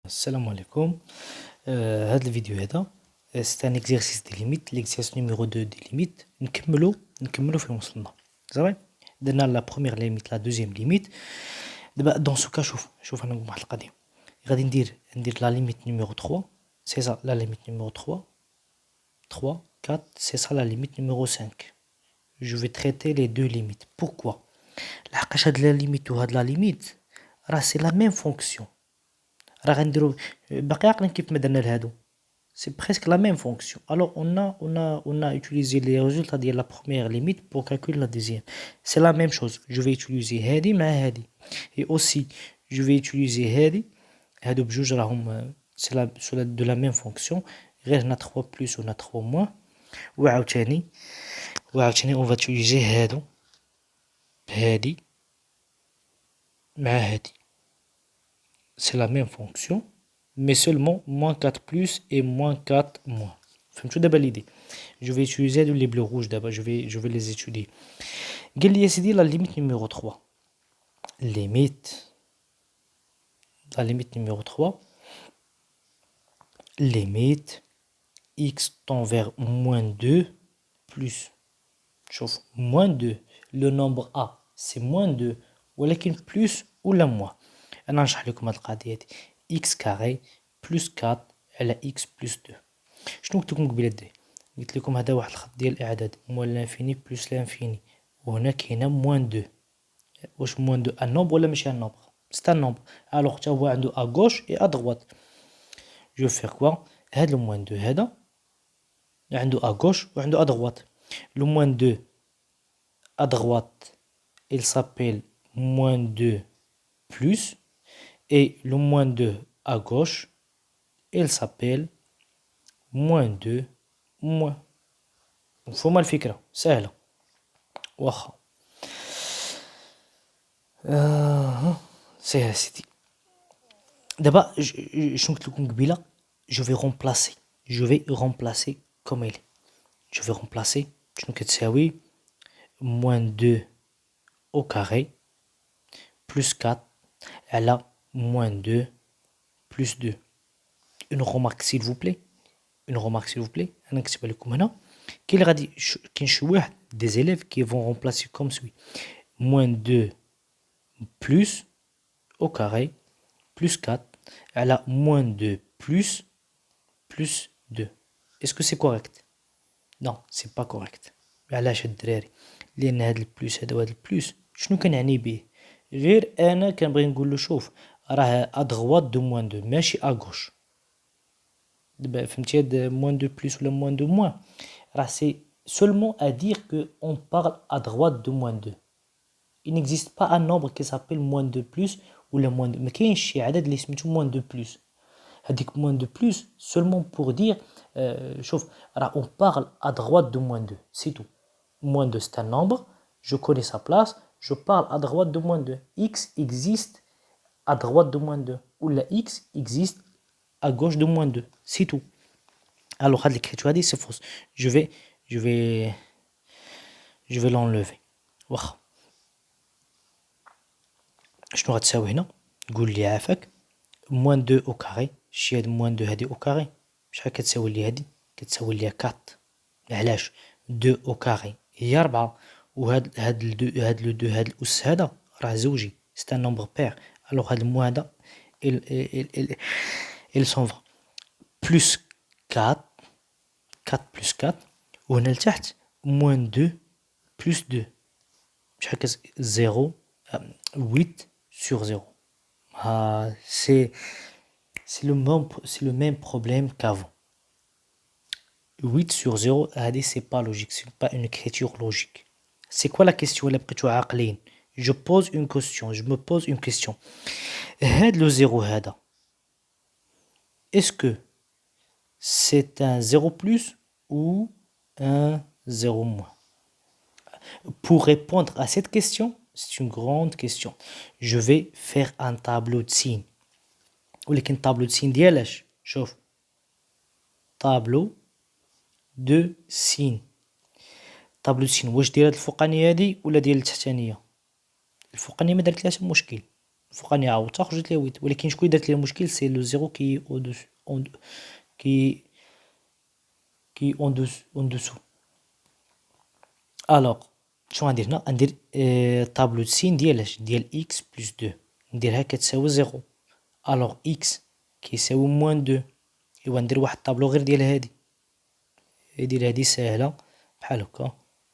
السلام عليكم. هذا الفيديو هذا سي ان اكزرسيس دي ليميت، ليكزرسيس نيميرو 2 دي ليميت. نكملو فين وصلنا. صافي درنا لا بروميير ليميت لا دوزيام ليميت. دابا دون سو كا شوف انا نقول واحد القضيه. غادي ندير لا ليميت نيميرو 3 سي سا لا ليميت نيميرو 3 4 سي سا لا ليميت نيميرو 5. جو في تريتي لي دو ليميت. بوركوا؟ لحقاش هاد لا ليميت وهاد لا ليميت راه سي لا ميم فونكسيون. راه غنديرو باقي عاقلين كيف ما درنا لهادو. C'est presque la même fonction. Alors on a utilisé les résultats de la première limite pour calculer la deuxième. C'est la même chose. Je vais utiliser هادي مع هادي. Et aussi je vais utiliser هادي. هادو بجوج راهم c'est de la même fonction. غير هنا 3 plus وهنا 3 moins. وعاوتاني on va utiliser هادو بهادي مع هادي. C'est la même fonction. Mais seulement moins 4 plus et moins 4 moins. فهمتوا دابا l'idée. Je vais utiliser les bleus rouges d'abord, je vais les étudier. قال لي يا سيدي la limite numéro 3. La limite numéro 3. Limite x tend vers moins 2 plus. شوف moins 2. Le nombre a c'est moins 2 ولكن plus ولا moins. انا نشرح لكم هاد القضيه دي. x carré plus 4 على x plus 2. شنو قلت لكم قبيله دري؟ قلت لكم هذا واحد الخط ديال الاعداد موان لانفيني بلس لانفيني، وهنا كاينه موان 2. واش موان 2 ان نومبر ولا ماشي ان نومبر؟ سي ان نومبر. الوغ حتى هو عنده ا غوش اي ا دغوات. جو فير كوا؟ هاد الموان 2 هذا عنده ا غوش وعنده ا دغوات. لو موان 2 ا دغوات il s'appelle moins 2 plus, et le moins 2 à gauche il s'appelle moins 2 moins. مفهومة الفكرة؟ سهلة. واخا سهلة سيدي. دابا شنو قلت لكم قبيله؟ جو في remplacer comme elle. جو في remplacer شنو كتساوي moins 2 au carré plus 4 على moins 2 plus 2. une remarque s'il vous plaît. انا نكتبها لكم هنا. كاين شي واحد des élèves qui vont remplacer comme suit. moins 2 plus au carré plus 4 على moins 2 plus 2. Est-ce que c'est correct? Non, c'est pas correct. علاش الدراري؟ لان هاد البلوس هذا وهاد البلوس شنو كنعني به؟ غير انا كنبغي نقول له شوف راه ا droite دو moins 2 ماشي ا gauche. دابا فهمتي هاد moins 2 plus ولا moins 2 moins راه سي seulement à dire que on parle à droite de moins 2. Il n'existe pas un nombre qui s'appelle moins 2 plus ou le moins 2. ما كاينش شي عدد اللي سميتو moins 2 plus. هذيك moins 2 plus seulement pour dire شوف راه on parle à droite de moins 2, c'est tout. Moins 2 c'est un nombre, je connais sa place, je parle à droite de moins 2. X existe à droite de moins 2 ou la X existe à gauche de moins 2, c'est tout. Alors هاد l'écriture هادي c'est fausse. Je vais l'enlever. واخا شنو غتساوي هنا؟ قول لي عافاك. moins 2 au carré. شي هاد moins 2 هادي au carré شحال كتساوي لي هادي؟ كتساوي لي 4. علاش 2 au carré هي 4 وهاد لو 2 هاد الاس هذا راه زوجي سي ان نومبر بير. الوغ هاد المو هذا il s'en va plus 4 plus 4 وهنا لتحت moins 2 plus 2 شحال 0 8 sur 0. C'est le même problème qu'avant. 8 sur 0 c'est pas logique, c'est pas une écriture logique. C'est quoi la question اللي بقيتو عاقلين؟ Je me pose une question. هاد le 0 هذا est-ce que c'est un 0 plus ou un 0 moins? Pour répondre à cette question, c'est une grande question. Je vais faire un tableau de signes. ولكن tableau de signes ديالاش؟ شوف tableau de signes. tableau de signes واش ديال هاد الفوقانيه هادي ولا ديال التحتانيه؟ الفوقانيه ما درت لهاش مشكل. فوقاني عاودتها خرجت لي 8 ولكن شكون درت لي المشكل سي لو زيرو كي او دوس كي كي اون دوسو. الوغ شنو غندير هنا ندير طابلو دو سين ديال اكس بلس 2 نديرها كتساوي زيرو. الوغ اكس كيساوي موان 2 ايوا ندير واحد الطابلو غير ديال هادي هادي ساهله بحال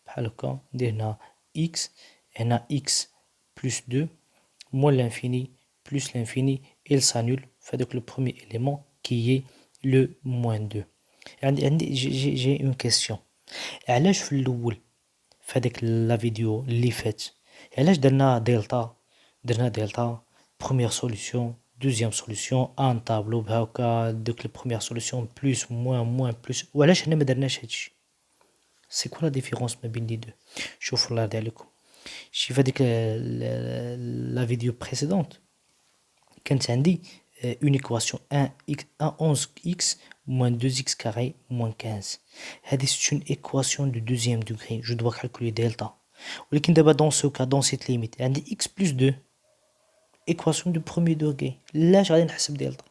هكا ندير هنا اكس هنا اكس بلس 2 moins l'infini plus l'infini il s'annule فهادوك لو بروميي élément qui est le moins 2. عندي j'ai une question. علاش في الاول فهاديك لا فيديو اللي فات علاش درنا دلتا première solution deuxième solution ان طابلو بهاكا دوك لي première solution plus moins plus وعلاش هنا ما درناش هادشي؟ سي كوا لا ديفيرونس ما بين لي دو؟ شوفوا الله يرضي عليكم شي فهاديك لا فيديو بريسيدونت كانت عندي une équation 11x moins 2x carré moins 15. C'est une équation de deuxième degré. Je dois calculer delta. ولكن دابا dans ce cas, dans cette limite, عندي x plus 2 équation de premier degré. لاش غادي نحسب دلتا؟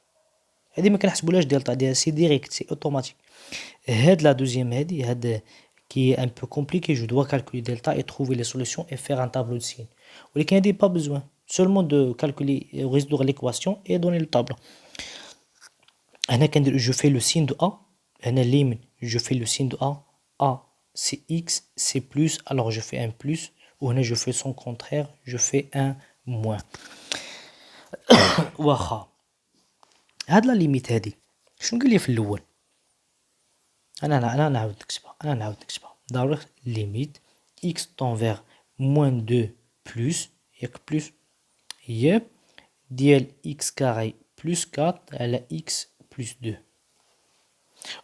هادي ما كنحسبولاش دلتا ديال سي ديريكت سي اوتوماتيك. هاد لا دوزيام هاد qui est un peu compliqué, je dois calculer delta et trouver les solutions et faire un tableau de signes. ولكن هادي pas besoin. Seulement de calculer, résoudre l'équation et donner le tableau. Je fais le signe de A. Je fais le signe de A. A, c'est X, c'est plus. Alors je fais un plus. Ou je fais son contraire. Je fais un moins. واخا هاد لا ليميت هادي شنو قال لي في الاول؟ انا نعاود نكتبها ضروري ليميت x tend vers moins 2 plus ياك بلس هي ديال x كاري بلس 4 على x بلس 2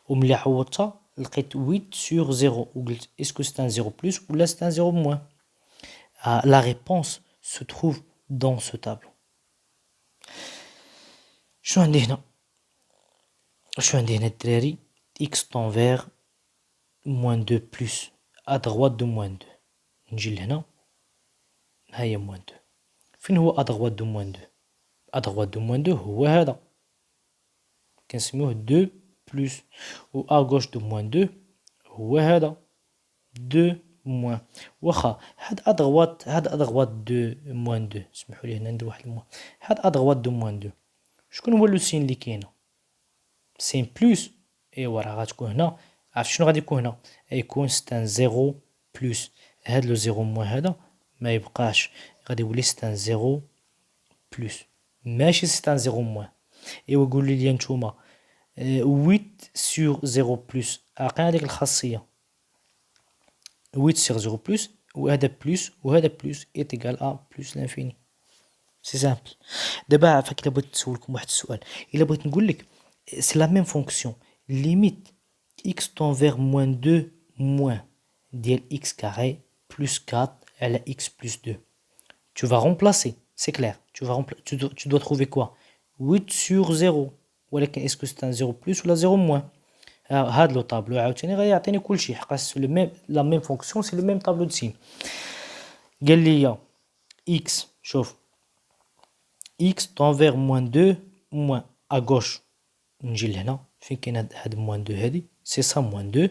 وملي عوضتها لقيت 8 sur 0 وقلت اسكو c'est un 0 plus ولا c'est un 0 moins. La réponse se trouve dans ce tableau. شنو عندي هنا الدراري x tend vers moins 2 plus à droite de moins 2 نجي لهنا ها هي moins 2 فين هو à droite de moins 2 à droite de moins 2 هو هذا كنسميوه 2 plus و à gauche de moins 2 هو هذا 2 moins. واخا هاد à droite de moins 2 سمحوا لي هنا ندير واحد الموان هاد à droite de moins 2 شكون هو لو سين اللي كاينه؟ سين بلس ايوا راه غتكون هنا عرفت شنو غادي يكون هنا؟ غيكون ستان 0 بلس هاد لو 0 موان هذا ما يبقاش غادي يولي ستان 0 بلس ماشي ستان 0 موان. ايوا قولوا لي نتوما 8 sur 0 بلس عاقلين هذيك الخاصيه 8 sur 0 بلس وهذا بلس وهذا بلس ايتيغال ا بلس لانفيني سي سامبل. دابا فاك الا بغيت نسولكم واحد السؤال الا بغيت نقول لك سي لا ميم فونكسيون ليميت x tend vers moins 2 moins ديال x carré plus 4 على x plus 2 tu vas remplacer c'est clair tu dois trouver quoi 8 sur 0 ولكن est-ce que c'est un 0 plus ولا 0 moins هاد لو طابلو عاوتاني غيعطيني كلشي حقاش لو ميم لا ميم فونكسيون سي لو ميم طابلو دو سين. قال لي x شوف x tend vers moins 2 moins à gauche نجي لهنا فين كاين هاد moins 2 هادي سي ça moins 2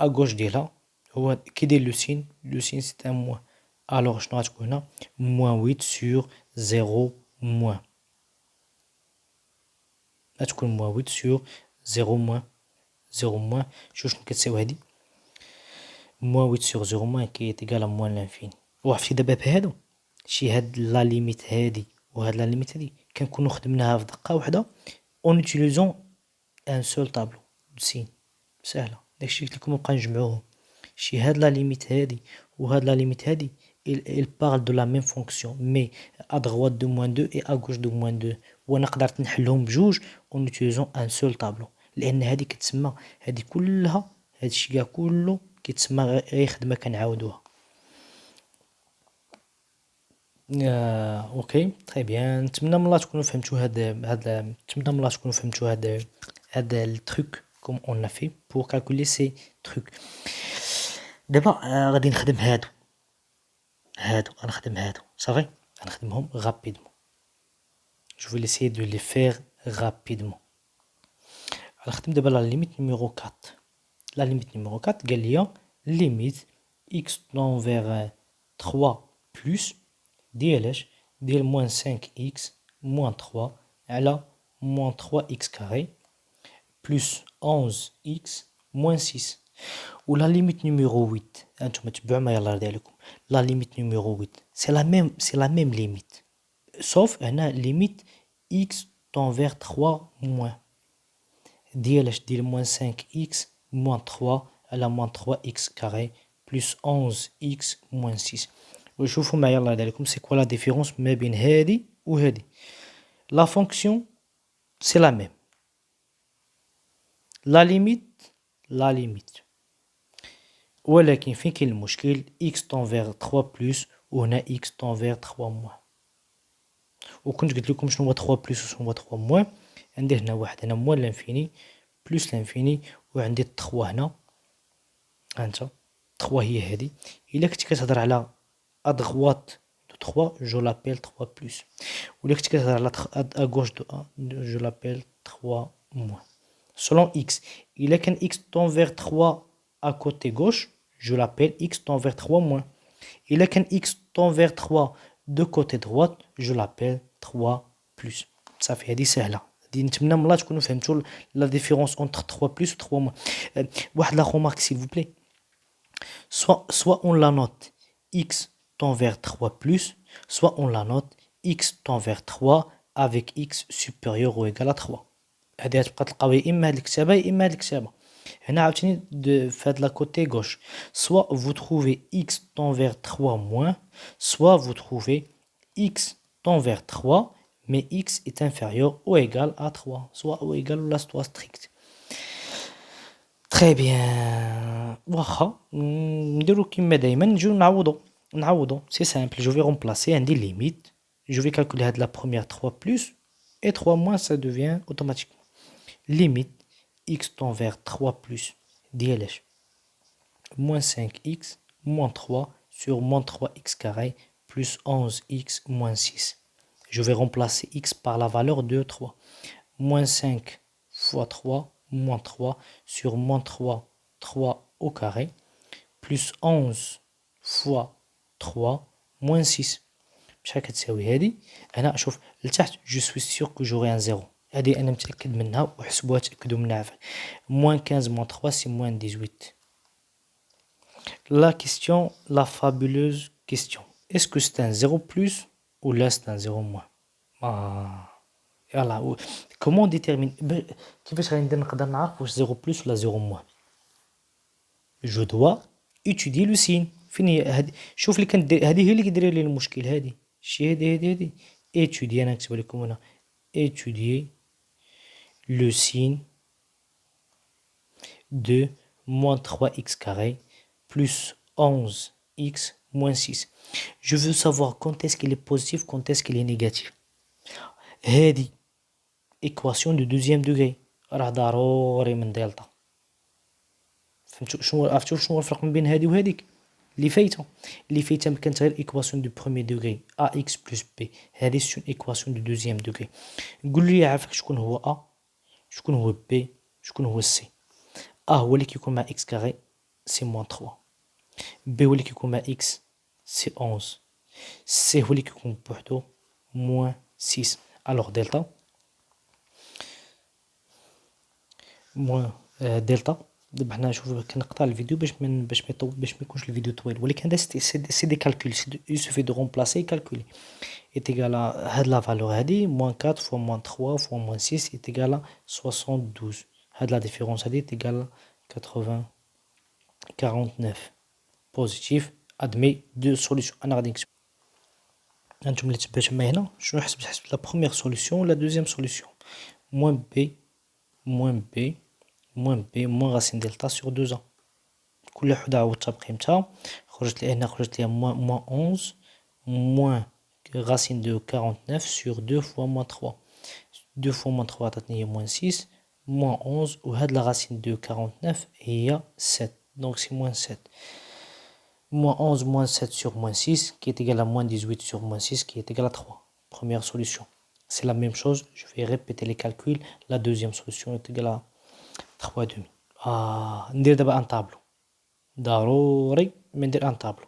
à gauche ديالها هو كي داير لو سين سي ان موان. الوغ شنو غتكون هنا moins 8 sur 0 moins غتكون moins 8 sur 0 moins 0 moins شوف شنو كتساوي هادي moins 8 sur 0 moins كي ايتيغال moins لانفيني. وعرفتي دابا بهادو شي هاد لا ليميت هادي وهاد لا ليميت هادي كنكونوا خدمناها في دقه واحده اون اوتيليزون ان سول طابلو سين سهله. داكشي قلت لكم نبقى نجمعوهم شي هاد لا ليميت هادي وهاد لا ليميت هادي il parle de la même fonction mais à droite de moins 2 et à gauche de moins 2 وانا قدرت نحلهم بجوج اون اوتيليزون ان سول طابلو لان هادي كتسمى هادي كلها هادشي كاع كله كيتسمى غير خدمه كنعاودوها. اوكي طيب بيان نتمنى من الله تكونوا فهمتوا نتمنى من الله تكونوا فهمتوا هاد التروك كوم اون في بور كالكولي سي تروك. دابا غادي نخدم هادو غنخدم هادو صافي غنخدمهم غابيدمون. Je vais essayer de les faire rapidement. Alors, la limite numéro 4. La limite numéro 4, limite x tend vers 3 plus ديال moins 5x moins 3 على moins 3x carré plus 11x moins 6. Ou la limite numéro 8. La limite numéro 8. C'est la même limite. Sauf la limite x tend vers 3 moins. ديال moins 5x moins 3 à la moins 3x carré plus 11x moins 6. وشوفوا معايا الله يرضي عليكم c'est quoi la différence ما بين هذه وهذه. La fonction c'est la même. La limite ولكن فين كاين المشكل x tend vers 3 plus وهنا x tend vers 3 moins. وكنت قلت لكم شنو هو 3 بلس وشنو هو 3 موان. عندي هنا واحد هنا موان لانفيني بلس لانفيني وعندي 3 هنا. هانتا 3 هي هذه. الا كنت كتهضر على ادغوات دو 3 جو لابيل 3 بلس. ولا كنت كتهضر على اغوش دو 1 جو لابيل 3 موان. Selon x, il est qu'un x tend vers 3 à côté gauche, je l'appelle x tend vers 3 moins. Il est qu'un x tend vers 3 de côté droite, je l'appelle 3 plus. Ça fait هذه سهلة. نتمنى من الله تكونوا فهمتوا la différence entre 3 plus et 3 moins. واحد la remarque s'il vous plaît. Soit on la note x tend vers 3 plus, soit on la note x tend vers 3 avec x supérieur ou égal à 3. هذه تبقى تلقاو يا اما هاد الكتابه يا اما هاد الكتابه. هنا عاوتاني في هاد لا كوتي غوش soit vous trouvez x tend vers 3 moins, soit vous trouvez x tend vers 3 mais x est inférieur ou égal à 3, soit ou égal ou soit strict. Très bien. واخا نديرو كيما دايما نجيو نعوضو c'est simple. Je vais remplacer عندي limite, je vais calculer هاد la première 3 plus et 3 moins, ça devient automatiquement limite x tend vers 3 plus ديالاش moins 5x moins 3 sur moins 3x carré plus 11x moins 6. Je vais remplacer x par la valeur de 3. Moins 5 fois 3 moins 3 sur moins 3 au carré plus 11 fois 3 moins 6. شحال كتساوي هذه؟ هنا شوف لتحت جو سوي سيغ كو جوغي ان زيرو. هذه انا متاكد منها وحسبوها تاكدوا منها عافاك. moins 15 moins 3 c'est moins 18. La question, la fabuleuse question. Est-ce que c'est un 0 plus ou là c'est un 0 moins? Voilà. Comment on détermine كيفاش غندير نقدر نعرف واش 0 plus ولا 0 moins? Je dois étudier le signe. فين هي هذه؟ شوف اللي كندير هذه هي اللي كدير لي المشكل. هذه شي هذه étudier. انا نكتب لكم هنا étudier le signe de moins 3x carré plus 11x moins 6. Je veux savoir quand est-ce qu'il est positif, quand est-ce qu'il est négatif. هذه équation de deuxième degré راه ضروري من دلتا. فهمتوا شنو عرفتوا شنو الفرق ما بين هذه وهذيك اللي فايته كانت غير équation de premier degré ax plus b. هذه c'est une équation de deuxième degré. قول لي عافاك شكون هو a شكون هو b شكون هو c. a هو اللي كيكون مع x carré c'est moins 3. b هو اللي كيكون مع x c'est 11. c هو اللي كيكون بوحدو moins 6. alors delta moins delta. دابا حنا نشوفو كنقطع الفيديو باش ما يكونش الفيديو طويل. ولكن هذا سي دي كالكول. il suffit de remplacer calculer. est égal à هاد لا فالور هادي moins 4 fois moins 3 fois moins 6 est égal à 72. هاد لا ديفيرونس هادي est égal à 49 positif. admet deux solutions. انا غادي نكتب هانتوما اللي تبعتوا معايا هنا شنو حسبت لا بروميير سوليسيون ولا دوزيام سوليسيون. moins b moins racine delta sur 2a. كل وحده عوضتها بقيمتها خرجت لي هنا خرجت لي moins 11 moins racine de 49 sur 2 fois moins 3. 2 fois moins 3 عطاتني moins 6 moins 11 وهاد la racine de 49 هي 7 donc c'est moins 7. Moins 11 moins 7 sur moins 6 qui est égal à moins 18 sur moins 6 qui est égal à 3. Première solution. c'est la même chose. Je vais répéter les calculs. La deuxième solution est égale à 3,5. ندير دابا un tableau. ضروري ما ندير un tableau.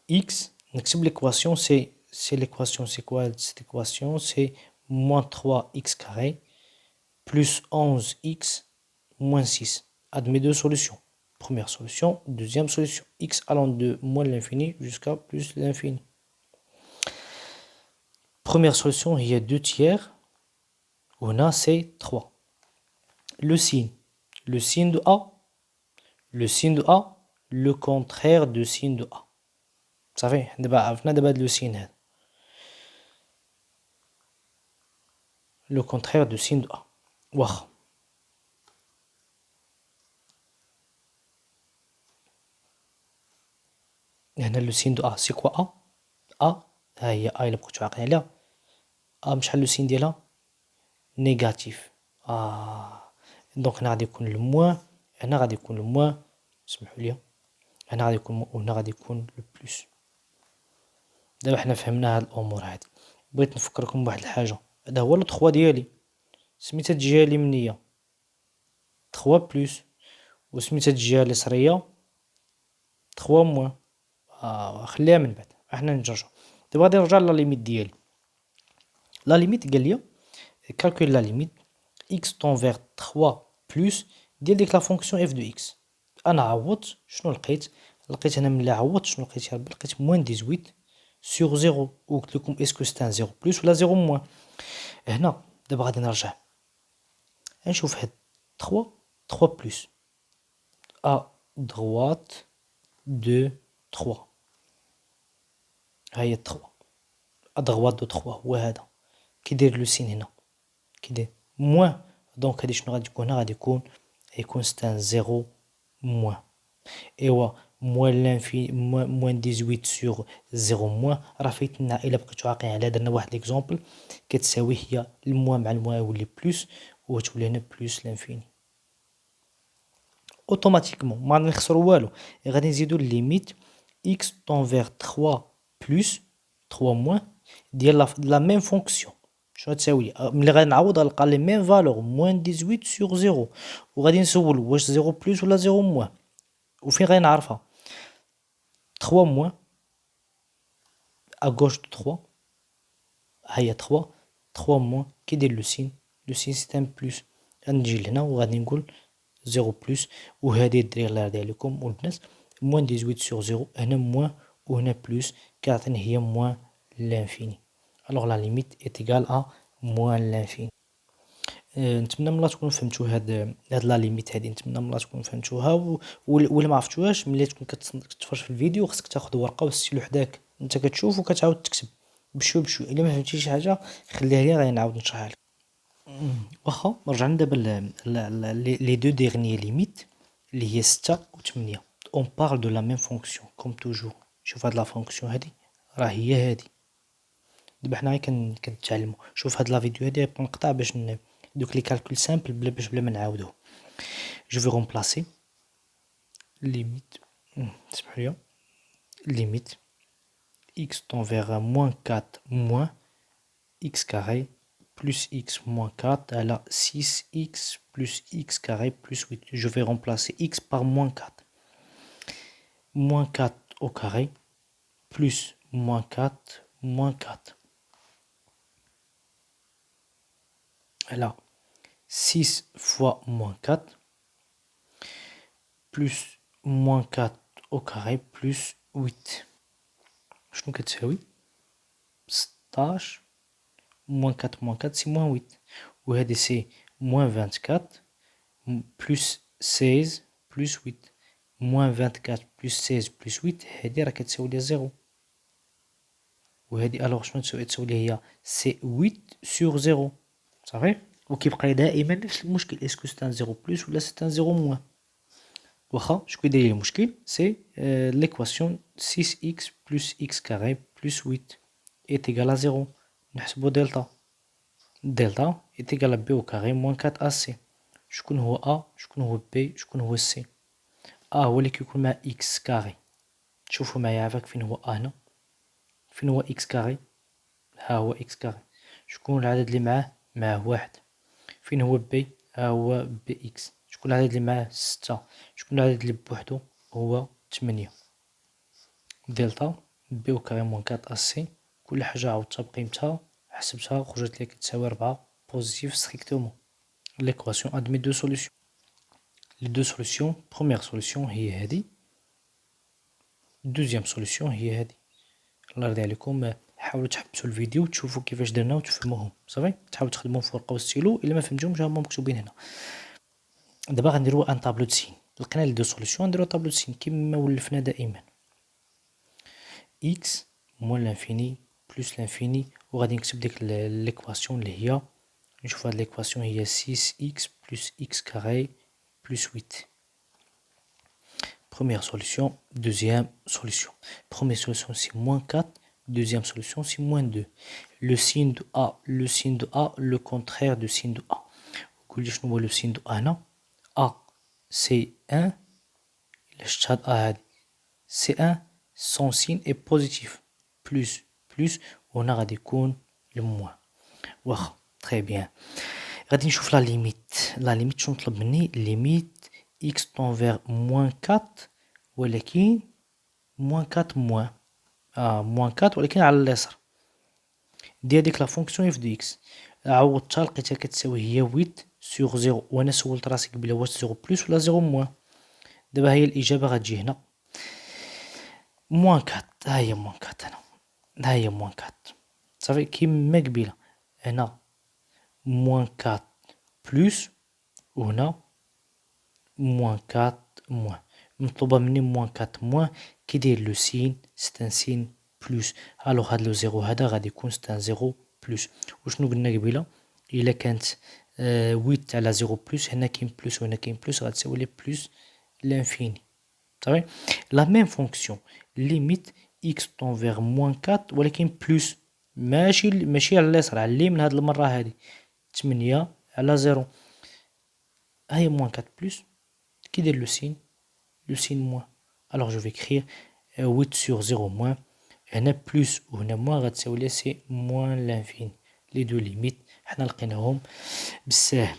X, نكتب l'équation, c'est l'équation, c'est quoi cette équation? C'est moins 3x carré plus 11x moins 6. Admets deux solutions. Première solution, deuxième solution. X allant de moins l'infini jusqu'à plus l'infini. Première solution, il y a 2 tiers. On a c'est 3. Le signe de A. Le signe de A, le contraire de signe de A. صافي دابا عرفنا دابا هاد لو سين هذا. Le contraire de signe de A. واخا هنا لو سين دو A سي كوا A. A ها هي A إلا بقيتو عاقلين عليها. A بشحال لو سين ديالها نيجاتيف. دونك هنا غادي يكون الموان، هنا غادي يكون الموان، سمحوا لي، هنا غادي يكون وهنا غادي يكون لو بلوس. دابا حنا فهمنا هاد الامور هادي. بغيت نفكركم بواحد الحاجه، هذا هو لو 3 ديالي، سميتها الجهه اليمنيه 3 بلوس، وسميتها الجهه اليسريه 3 موان. خليها من بعد، حنا نرجعو. دابا غادي نرجع لا ليميت ديالي. لا ليميت قال لي calcule la limite x tend vers 3 plus ديال ديك لا فونكسيون f de x. انا عوضت شنو لقيت هنا ملي عوضت شنو لقيت يا ربي؟ لقيت موان 18 sur 0 وقلت لكم اسكو سي ان 0 بلس ولا 0 موان. هنا دابا غادي نرجع نشوف هاد 3 بلس à droite de 3 ها هي 3 à droite de 3 هو هذا كيدير لو سين هنا كيدير موان. دونك هادي شنو غادي يكون هنا؟ غادي يكون سي ان 0 موان. ايوا موان لانفي موان 18 سور 0 موان راه فايتنا. الا بقيتو عاقلين على درنا واحد ليكزومبل كتساوي هي الموان مع الموان يولي بلس وتولي هنا بلس لانفيني. اوتوماتيكمون ما نخسروا والو، غادي نزيدو ليميت x طون فيغ 3 بلس 3 موان ديال لا ميم فونكسيون. شنو تساوي؟ ملي غادي نعوض غنلقى لي ميم فالور موان 18 سور 0 وغادي نسول واش 0 بلس ولا 0 موان. وفين غادي نعرفها؟ 3 موان à gauche de 3 ها هي 3 موان كيدير لو سين سي ان بلس. غنجي لهنا وغادي نقول 0 بلس وهذه الدريغ اللي غادي عليكم والبنات موان 18 سور 0 هنا موان وهنا بلس كيعطيني هي موان لانفيني. الوغ لا ليميت ايت ايكال ا موان لانفيني. نتمنى من الله تكونوا فهمتوا هاد لا ليميت هادي، نتمنى من الله تكونوا فهمتوها. ولا ما عرفتوهاش ملي تكون كتفرج في الفيديو خصك تاخذ ورقه وستيلو حداك انت كتشوف وكتعاود تكتب بشوي بشوي. الا ما فهمتيش شي حاجه خليها لي غادي نعاود نشرحها لك. واخا رجعنا دابا لي دو ديرنيي ليميت اللي هي 6 و 8. اون بارل دو لا ميم فونكسيون كوم توجور. شوف هاد لا فونكسيون هادي راه هي هادي. دابا حنا غير كنتعلموا. شوف هاد لا فيديو هادي نقطع باش دوك لي كالكول سامبل بلا ما نعاودو. جو في رومبلاسي ليميت سمحوا لي ليميت x tend vers moins 4 moins x carré plus x moins 4 à la 6x plus x carré plus 8. Je vais remplacer x par moins 4. Moins 4 au carré plus moins 4 moins 4. Alors 6 fois moins 4 plus moins 4 au carré plus 8. شنو كتساوي 16 moins 4 moins 4 c'est moins 8 وهذه c'est moins 24 plus 16 plus 8 moins 24 plus 16 plus 8 هذه راه كتساوي لي 0 وهذه الوغ شنو تساوي لي هي سي 8 sur 0 صافي. وكيبقى دائما نفس المشكل اسكو سي ان 0 بلس ولا سي ان 0 موان. واخا شكون يدير لي المشكل سي ليكواسيون 6x plus x carré plus 8 est égal à 0. نحسبو دلتا est égal à b au carré moins 4ac. شكون هو a شكون هو b شكون هو c؟ a هو اللي كيكون مع x carré. شوفوا معايا عافاك فين هو a هنا، فين هو x carré ها هو إكس كاري. شكون العدد اللي معاه واحد؟ فين هو بي؟ ها هو بي إكس. شكون العدد اللي معاه 6؟ شكون العدد اللي بوحدو؟ هو 8. دلتا بي أو كاري موان 4 أسي، كل حاجة عوضتها بقيمتها، حسبتها، خرجت لي كتساوي 4 بوزيتيف ستريكتومون. l'équation admet deux solutions. Les deux solutions, première solution هي هذه، deuxième solution هي هذه. الله يرضي عليكم حاولوا تحبسوا الفيديو وتشوفوا كيفاش درنا وتفهموهم صافي. تحاولوا تخدموا في ورقه وستيلو، الا ما فهمتوهمش هما مكتوبين هنا. دابا غنديروا ان طابلو دو سين. لقينا لي دو سوليسيون نديروا طابلو دو سين كما ولفنا دائما. x موان لانفيني بلس لانفيني، وغادي نكتب ديك ليكواسيون اللي هي، نشوف هاد ليكواسيون هي 6x plus x carré plus 8. Première solution, deuxième solution. Première solution c'est moins 4, deuxième solution c'est moins 2. Le signe de A, le contraire du signe de A. قولي شنو هو le signe de A هنا؟ A c'est 1، إلا شفت هاد A هادي c'est 1 son signe est positif، plus وهنا غادي يكون الموان. واخا très bien. غادي نشوف لا ليميت شنو طلب مني؟ ليميت x tend vers moins 4، ولكن moins 4 ولكن على اليسار. ديال ديك لا فونكسيون اف دو اكس عوضتها لقيتها كتساوي هي 8 سور 0، وانا سولت راسي قبيله واش 0 بلس ولا 0 موان. دابا هي الاجابه غتجي هنا moins 4. ها هي moins 4 هنا، ها هي moins 4 صافي كيما قبيله. هنا moins 4 بلس، وهنا moins 4 موان. مطلوبه مني moins 4 موان كيداير لو سين سي ان سين بلس. الوغ هاد لو زيرو هذا غادي يكون سي ان زيرو بلس. وشنو قلنا قبيله؟ الا كانت 8 على 0 بلس، هنا كاين بلس وهنا كاين بلس، غتساوي لي بلس لانفيني صافي. لا ميم فونكسيون ليميت x طون فيغ موان 4 ولكن بلس، ماشي على اليسار، على اليمين هاد المره هادي 8 على 0. هاهي موان 4 بلس كيدير لو سين موان. alors je vais écrire 8 sur 0 moins. هنا بلس وهنا موان غتساوي لي سي موان لانفيني. لي دو ليميت حنا لقيناهم بالساهل.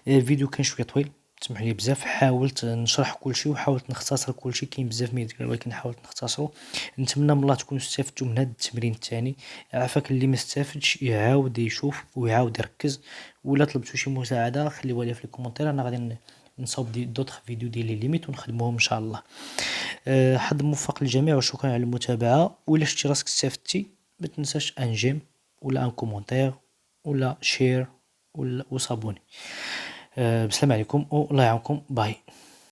الفيديو كان شويه طويل، سمحوا لي بزاف، حاولت نشرح كلشي وحاولت نختصر كلشي، كاين بزاف ما يتقال ولكن حاولت نختصرو. نتمنى من الله تكونوا استفدتوا من هذا التمرين الثاني. عافاك اللي ما استفدش يعاود يشوف ويعاود يركز، ولا طلبتوا شي مساعده خليوها لي في الكومونتير، انا غادي نصاوب دوطخ فيديو ديال لي ليميت ونخدموهم ان شاء الله. حظ موفق للجميع وشكرا على المتابعه. ولا شتي راسك استفدتي ما تنساش ان جيم ولا ان كومونتير ولا شير ولا وصابوني. بسلام عليكم والله يعاونكم. باي.